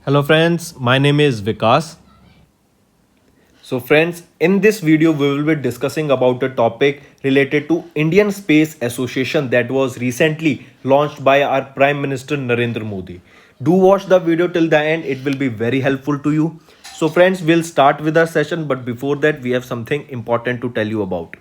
Hello friends, my name is Vikas. So friends, in this video we will be discussing about a topic related to Indian Space Association that was recently launched by our Prime Minister Narendra Modi. Do watch the video till the end, it will be very helpful to you. So friends, we'll start with our session, but before that we have something important to tell you about.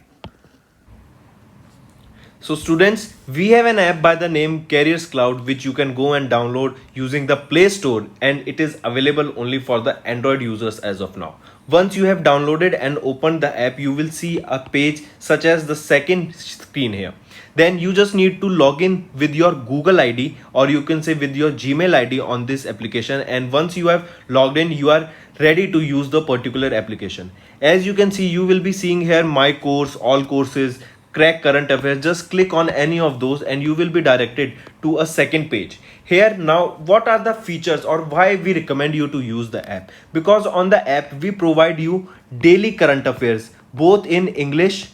So students, we have an app by the name Carriers Cloud which you can go and download using the Play Store, and it is available only for the Android users as of now. Once you have downloaded and opened the app, you will see a page such as the second screen here. Then you just need to log in with your Google ID, or you can say with your Gmail ID on this application, and once you have logged in, you are ready to use the particular application. As you can see, you will be seeing here my course, all courses, crack current affairs. Just click on any of those and you will be directed to a second page. Here now, what are the features or why we recommend you to use the app? Because on the app we provide you daily current affairs both in English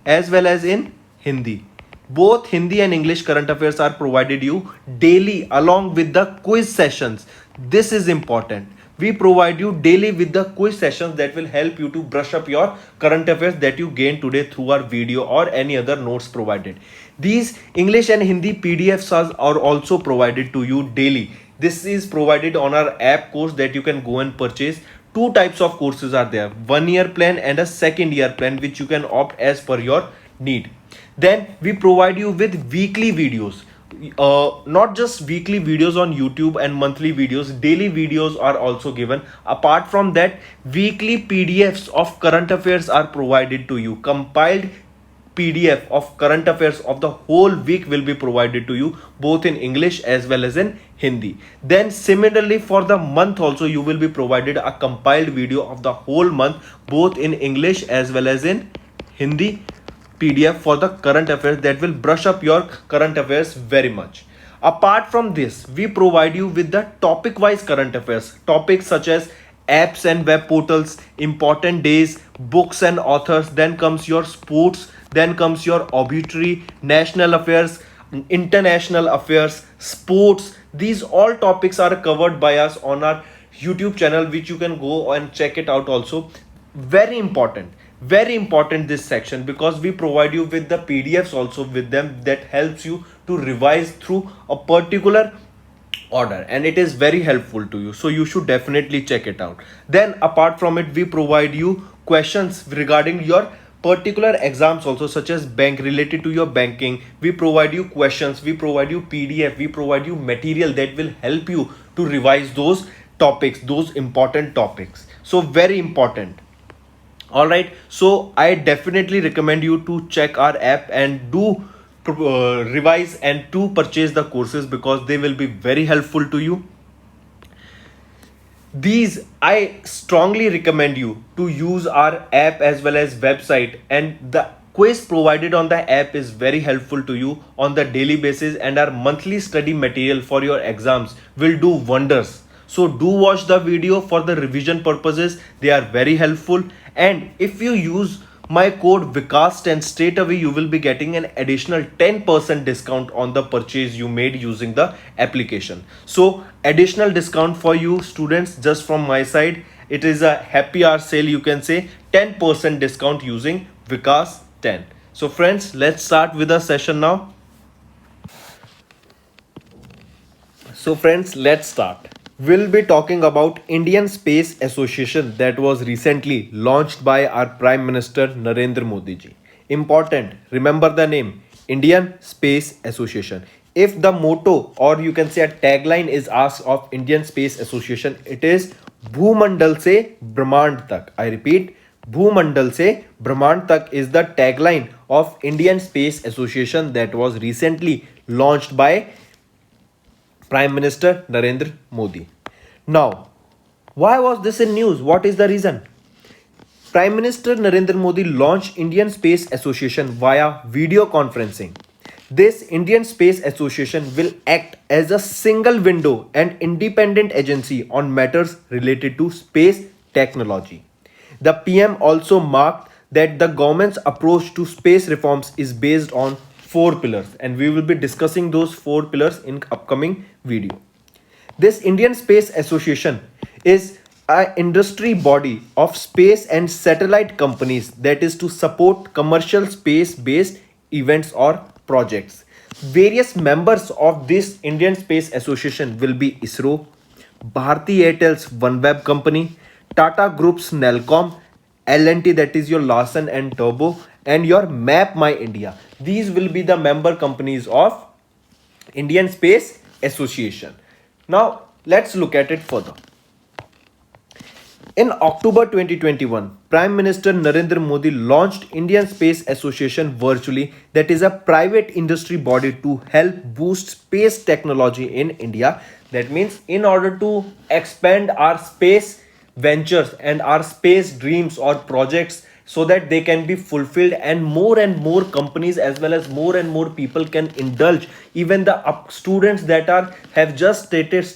as well as in Hindi. Both Hindi and English current affairs are provided you daily along with the quiz sessions. This is important. We provide you daily with the quiz sessions that will help you to brush up your current affairs that you gained today through our video or any other notes provided. These English and Hindi PDFs are also provided to you daily. This is provided on our app course that you can go and purchase. Two types of courses are there, 1 year plan and a second year plan, which you can opt as per your need. Then we provide you with weekly videos, not just weekly videos on YouTube and monthly videos, daily videos are also given. Apart from that, weekly PDFs of current affairs are provided to you. Compiled PDF of current affairs of the whole week will be provided to you both in English as well as in Hindi. Then similarly for the month also you will be provided a compiled video of the whole month both in English as well as in Hindi PDF for the current affairs that will brush up your current affairs very much. Apart from this, we provide you with the topic wise current affairs, topics such as apps and web portals, important days, books and authors. Then comes your sports, then comes your obituary, national affairs, international affairs, sports. These all topics are covered by us on our YouTube channel, which you can go and check it out also. Very important, very important this section, because we provide you with the PDFs also with them that helps you to revise through a particular order, and it is very helpful to you, so you should definitely check it out. Then apart from it, we provide you questions regarding your particular exams also, such as bank, related to your banking. We provide you questions, we provide you PDF, we provide you material that will help you to revise those topics, those important topics. So very important. All right, so I definitely recommend you to check our app and do revise and to purchase the courses, because they will be very helpful to you. These, I strongly recommend you to use our app as well as website, and the quiz provided on the app is very helpful to you on the daily basis, and our monthly study material for your exams will do wonders. So do watch the video for the revision purposes, they are very helpful. And if you use my code Vikas10, straight away you will be getting an additional 10% discount on the purchase you made using the application. So additional discount for you students just from my side. It is a happy hour sale, you can say 10% discount using Vikas10. So friends, let's start with the session now. So friends, let's start. We'll be talking about Indian Space Association that was recently launched by our Prime Minister Narendra Modi ji. Important, remember the name, Indian Space Association. If the motto, or you can say a tagline, is asked of Indian Space Association, it is Bhumandal se Brahmand tak. I repeat, Bhumandal se Brahmand tak is the tagline of Indian Space Association that was recently launched by Prime Minister Narendra Modi. Now, why was this in news? What is the reason? Prime Minister Narendra Modi launched Indian Space Association via video conferencing. This Indian Space Association will act as a single window and independent agency on matters related to space technology. The PM also marked that the government's approach to space reforms is based on 4 pillars, and we will be discussing those 4 pillars in upcoming video. This Indian Space Association is an industry body of space and satellite companies that is to support commercial space based events or projects. Various members of this Indian Space Association will be ISRO, Bharti Airtel's OneWeb company, Tata Group's Nelcom, L&T, that is your Larsen and Turbo, and your Map My India. These will be the member companies of Indian Space Association. Now let's look at it further. In October 2021, Prime Minister Narendra Modi launched Indian Space Association virtually, that is a private industry body to help boost space technology in India. That means in order to expand our space ventures and our space dreams or projects so that they can be fulfilled and more companies as well as more and more people can indulge, even the students that are have just stated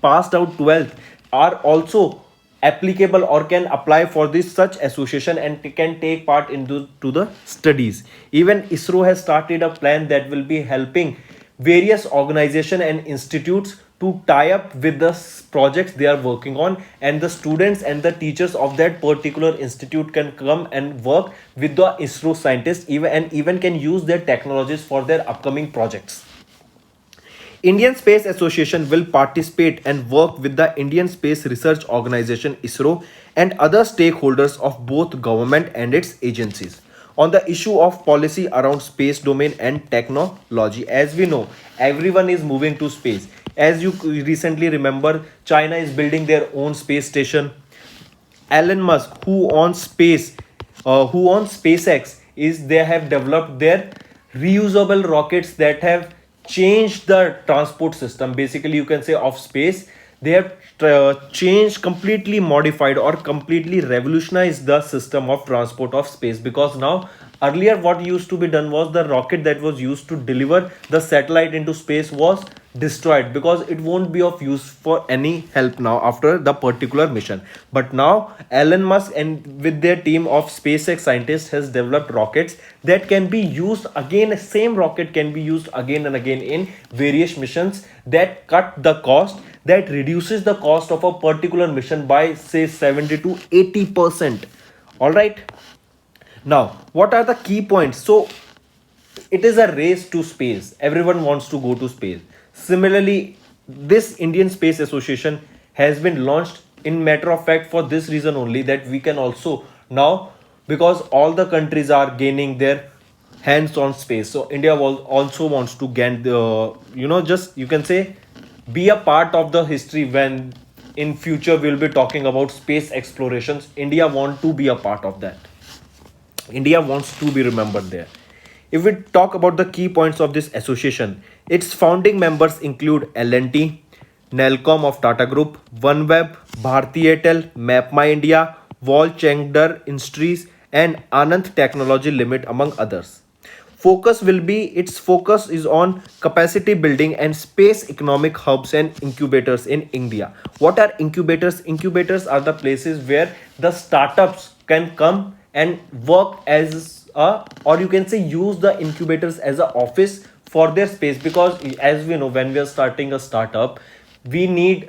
passed out 12th are also applicable or can apply for this such association and can take part into to the studies. Even ISRO has started a plan that will be helping various organization and institutes to tie up with the projects they are working on, and the students and the teachers of that particular institute can come and work with the ISRO scientists even can use their technologies for their upcoming projects. Indian Space Association will participate and work with the Indian Space Research Organization ISRO and other stakeholders of both government and its agencies on the issue of policy around space domain and technology. As we know, everyone is moving to space. As you recently remember, China is building their own space station. Elon Musk, who owns SpaceX, is they have developed their reusable rockets that have changed the transport system. Basically, you can say of space. They have changed, completely modified, or completely revolutionized the system of transport of space. Because now, earlier, what used to be done was the rocket that was used to deliver the satellite into space was destroyed because it won't be of use for any help now after the particular mission. But now Elon Musk and with their team of SpaceX scientists has developed rockets that can be used again. Same rocket can be used again and again in various missions, that cut the cost, that reduces the cost of a particular mission by say 70 to 80%. All right, now what are the key points? So it is a race to space, everyone wants to go to space. Similarly, this Indian Space Association has been launched in matter of fact for this reason only, that we can also now, because all the countries are gaining their hands on space, so India also wants to gain the, just you can say, be a part of the history. When in future we'll be talking about space explorations, India want to be a part of that. India wants to be remembered there. If we talk about the key points of this association, its founding members include L&T, Nelcom of Tata Group, OneWeb, Bharti Airtel, MapMyIndia, Walchendar Industries, and Anand Technology Limit, among others. Its focus is on capacity building and space economic hubs and incubators in India. What are incubators? Incubators are the places where the startups can come and work as a, or you can say use the incubators as a office for their space. Because as we know, when we are starting a startup, we need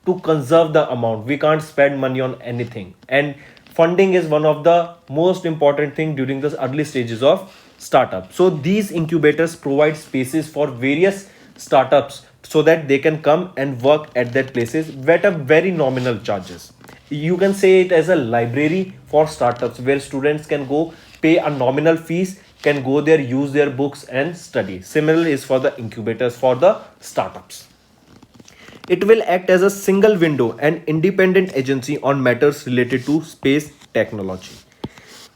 to conserve the amount, we can't spend money on anything, and funding is one of the most important thing during the early stages of startup. So these incubators provide spaces for various startups so that they can come and work at that places at a very nominal charges. You can say it as a library for startups where students can go, pay a nominal fees, can go there, use their books and study. Similarly is for the incubators for the startups. It will act as a single window and independent agency on matters related to space technology.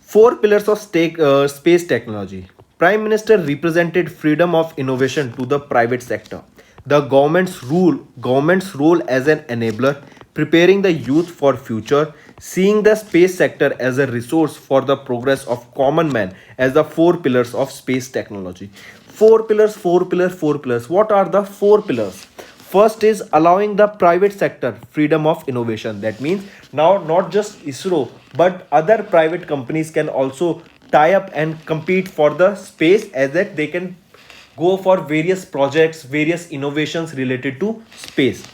Four pillars of space technology. Prime Minister represented freedom of innovation to the private sector. The government's role as an enabler, preparing the youth for future, seeing the space sector as a resource for the progress of common man as the four pillars of space technology. Four pillars, four pillars, four pillars. What are the four pillars? First is allowing the private sector freedom of innovation. That means now not just ISRO but other private companies can also tie up and compete for the space, as that they can go for various projects, various innovations related to space.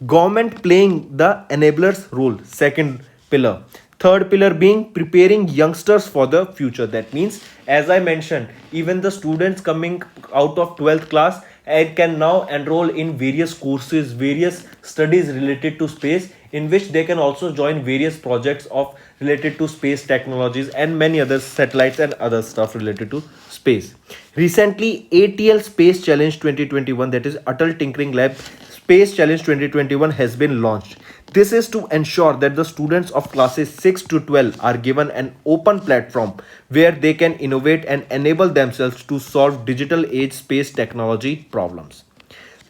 Government playing the enablers role, second pillar. Third pillar being preparing youngsters for the future. That means, as I mentioned, even the students coming out of 12th class and can now enroll in various courses, various studies related to space, in which they can also join various projects of related to space technologies and many other satellites and other stuff related to space. Recently, ATL Space Challenge 2021, that is Atal Tinkering Lab Space Challenge 2021, has been launched. This is to ensure that the students of classes 6 to 12 are given an open platform where they can innovate and enable themselves to solve digital age space technology problems.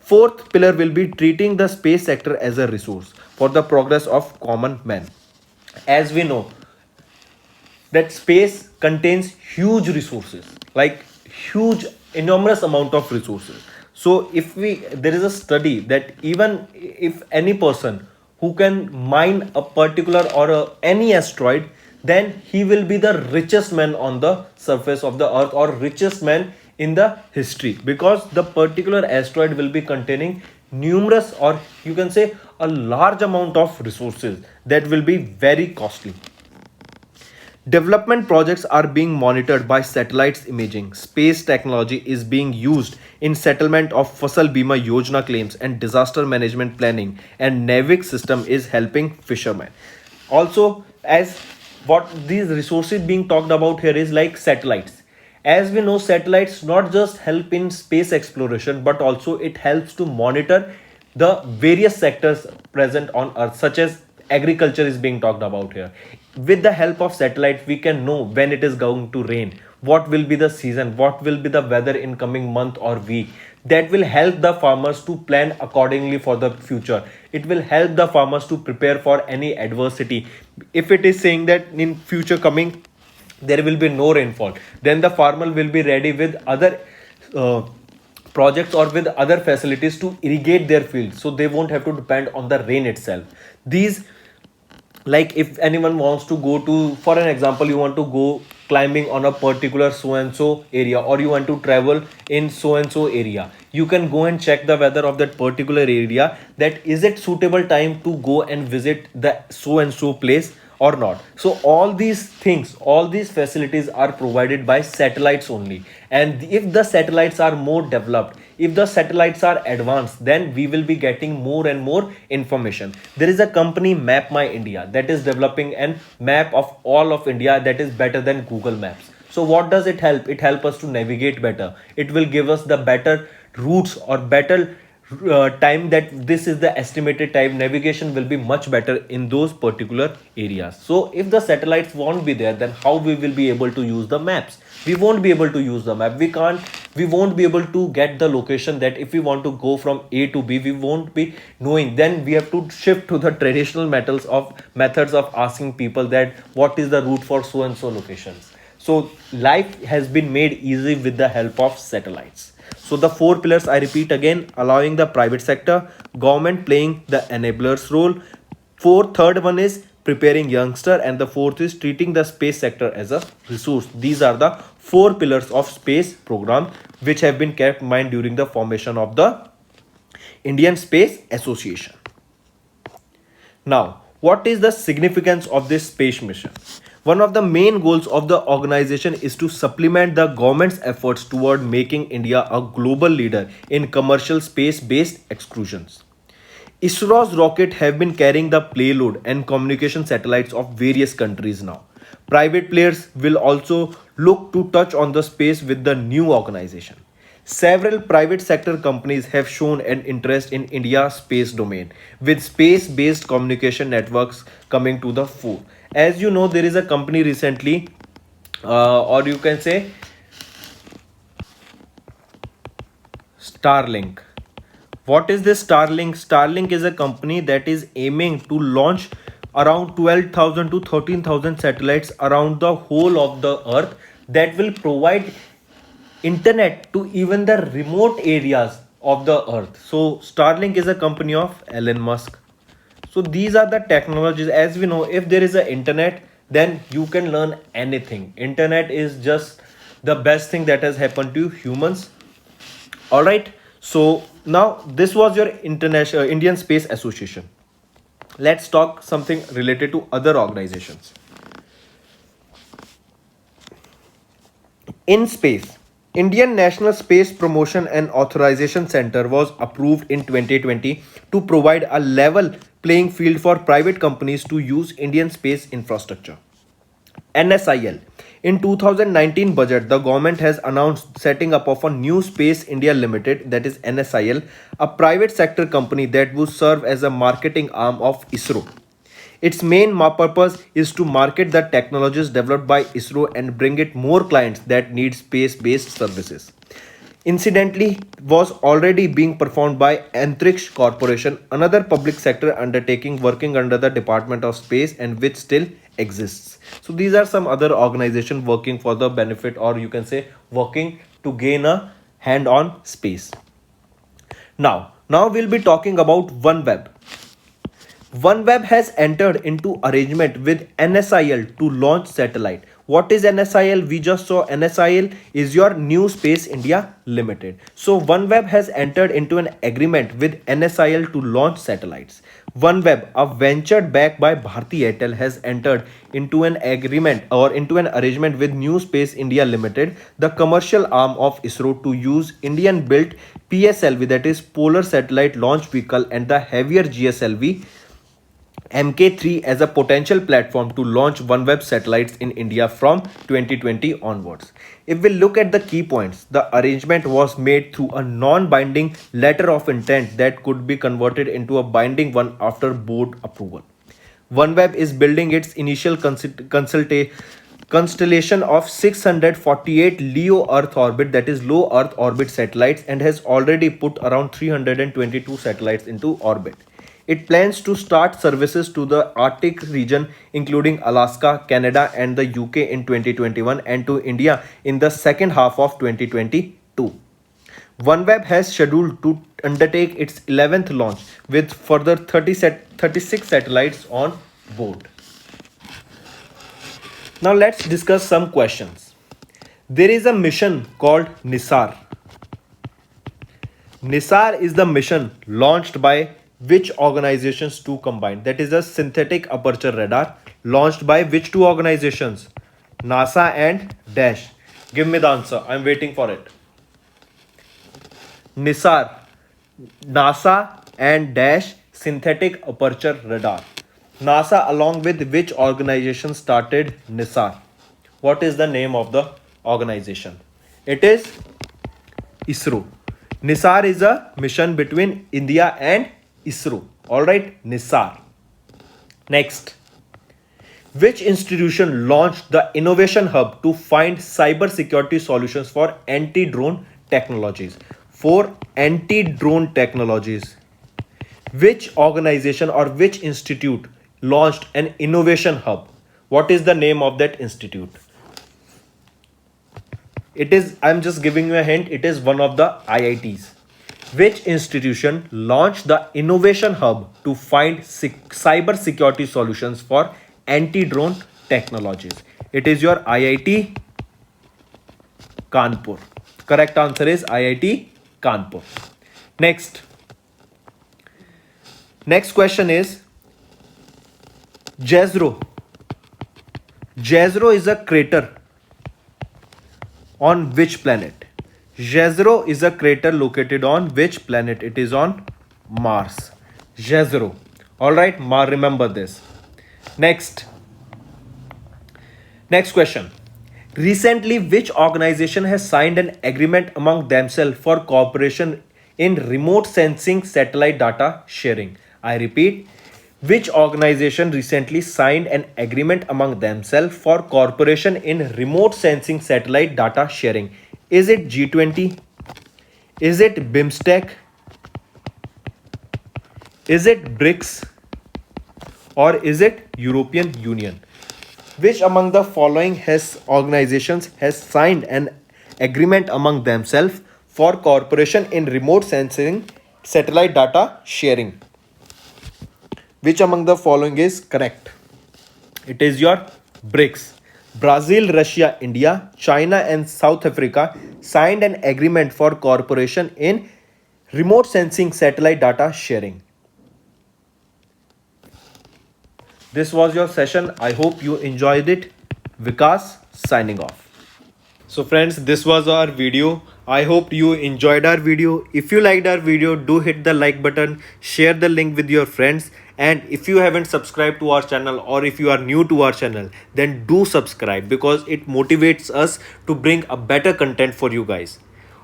Fourth pillar will be treating the space sector as a resource for the progress of common man. As we know, that space contains huge resources, like huge enormous amount of resources. So if we, there is a study that even if any person who can mine a particular or any asteroid, then he will be the richest man on the surface of the earth or richest man in the history, because the particular asteroid will be containing numerous, or you can say a large amount of resources that will be very costly. Development projects are being monitored by satellites imaging. Space technology is being used in settlement of Fasal Bima Yojana claims and disaster management planning, and NAVIC system is helping fishermen. Also, as what these resources being talked about here is like satellites. As we know, satellites not just help in space exploration, but also it helps to monitor the various sectors present on Earth, such as agriculture is being talked about here. With the help of satellite, we can know when it is going to rain, what will be the season, what will be the weather in coming month or week. That will help the farmers to plan accordingly for the future. It will help the farmers to prepare for any adversity. If it is saying that in future coming there will be no rainfall, then the farmer will be ready with other uh, projects or with other facilities to irrigate their fields, so they won't have to depend on the rain itself. These, like if anyone wants to go to, for an example, you want to go climbing on a particular so and so area, or you want to travel in so and so area, you can go and check the weather of that particular area, that is it suitable time to go and visit the so and so place or not. So all these things, all these facilities are provided by satellites only. And if the satellites are more developed, if the satellites are advanced, then we will be getting more and more information. There is a company Map My India that is developing a map of all of India that is better than Google Maps. So what does it help? It helps us to navigate better. It will give us the better routes or better time, that this is the estimated time, navigation will be much better in those particular areas. So if the satellites won't be there, then how we will be able to use the maps? We won't be able to use the map. We won't be able to get the location, that if we want to go from A to B, we won't be knowing. Then we have to shift to the traditional methods of asking people that what is the route for so and so locations. So life has been made easy with the help of satellites. So the four pillars I repeat again: allowing the private sector, government playing the enablers role. Third one is preparing youngster, and the fourth is treating the space sector as a resource. These are the four pillars of space program which have been kept in mind during the formation of the Indian Space Association. Now, what is the significance of this space mission? One of the main goals of the organization is to supplement the government's efforts toward making India a global leader in commercial space-based excursions. ISRO's rocket have been carrying the payload and communication satellites of various countries now. Private players will also look to touch on the space with the new organization. Several private sector companies have shown an interest in India's space domain, with space-based communication networks coming to the fore. As you know, there is a company recently, or you can say Starlink. What is this Starlink? Starlink is a company that is aiming to launch around 12,000 to 13,000 satellites around the whole of the earth, that will provide internet to even the remote areas of the earth. So Starlink is a company of Elon Musk. So these are the technologies. As we know, if there is a internet, then you can learn anything. Internet is just the best thing that has happened to humans. All right. So now this was your international Indian Space Association. Let's talk something related to other organizations. In space, Indian National Space Promotion and Authorization Center was approved in 2020 to provide a level playing field for private companies to use Indian space infrastructure. NSIL. In 2019 budget, the government has announced setting up of a new Space India Limited, that is NSIL, a private sector company that will serve as a marketing arm of ISRO. Its main purpose is to market the technologies developed by ISRO and bring it more clients that need space-based services. Incidentally, was already being performed by Antriksh Corporation, another public sector undertaking working under the Department of Space and which still exists. So these are some other organizations working for the benefit, or you can say working to gain a hand on space. Now we'll be talking about OneWeb. OneWeb has entered into arrangement with NSIL to launch satellite. What is NSIL? We just saw NSIL is your New Space India Limited. So OneWeb has entered into an agreement with NSIL to launch satellites. OneWeb, a venture backed by Bharti Airtel, has entered into an agreement or into an arrangement with New Space India Limited, the commercial arm of ISRO, to use Indian built PSLV, that is Polar Satellite Launch Vehicle, and the heavier GSLV Mk3 as a potential platform to launch OneWeb satellites in India from 2020 onwards. If we look at the key points, the arrangement was made through a non-binding letter of intent that could be converted into a binding one after board approval. OneWeb is building its initial constellation of 648 LEO Earth orbit, that is low Earth orbit satellites, and has already put around 322 satellites into orbit. It plans to start services to the Arctic region, including Alaska, Canada, and the UK in 2021, and to India in the second half of 2022. OneWeb has scheduled to undertake its 11th launch with further 36 satellites on board. Now let's discuss some questions. There is a mission called NISAR. NISAR is the mission launched by which organizations to combine? That is a synthetic aperture radar launched by which two organizations? NASA and Dash. Give me the answer. I'm waiting for it. NISAR, NASA and Dash synthetic aperture radar. NASA along with which organization started NISAR? What is the name of the organization? It is ISRO. NISAR is a mission between India and ISRO. Alright, NISAR. Next. Which institution launched the Innovation Hub to find cyber security solutions for anti-drone technologies? For anti-drone technologies. Which organization or which institute launched an Innovation Hub? What is the name of that institute? It is, I'm just giving you a hint, it is one of the IITs. Which institution launched the Innovation Hub to find cyber security solutions for anti-drone technologies? It is your IIT Kanpur. Correct answer is IIT Kanpur. Next question is Jezero. Jezero is a crater on which planet? Jezero is a crater located on which planet? It is on Mars. Jezero. Alright, remember this. Next question. Recently, which organization has signed an agreement among themselves for cooperation in remote sensing satellite data sharing? I repeat, which organization recently signed an agreement among themselves for cooperation in remote sensing satellite data sharing? Is it G20? Is it BIMSTEC? Is it BRICS? Or is it European Union? Which among the following organizations has signed an agreement among themselves for cooperation in remote sensing satellite data sharing? Which among the following is correct? It is your BRICS. Brazil, Russia, India, China and South Africa signed an agreement for cooperation in remote sensing satellite data sharing. This was your session. I hope you enjoyed it. Vikas signing off. So friends, this was our video. I hope you enjoyed our video. If you liked our video, do hit the like button, share the link with your friends, and if you haven't subscribed to our channel or if you are new to our channel, then do subscribe because it motivates us to bring a better content for you guys.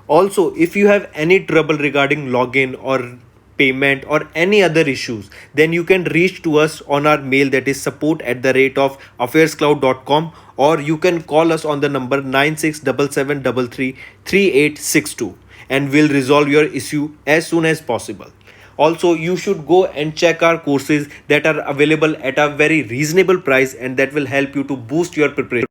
Also, if you have any trouble regarding login or payment or any other issues, then you can reach to us on our mail, that is support at the rate of affairscloud.com, or you can call us on the number 9677333862, and we'll resolve your issue as soon as possible. Also, you should go and check our courses that are available at a very reasonable price, and that will help you to boost your preparation.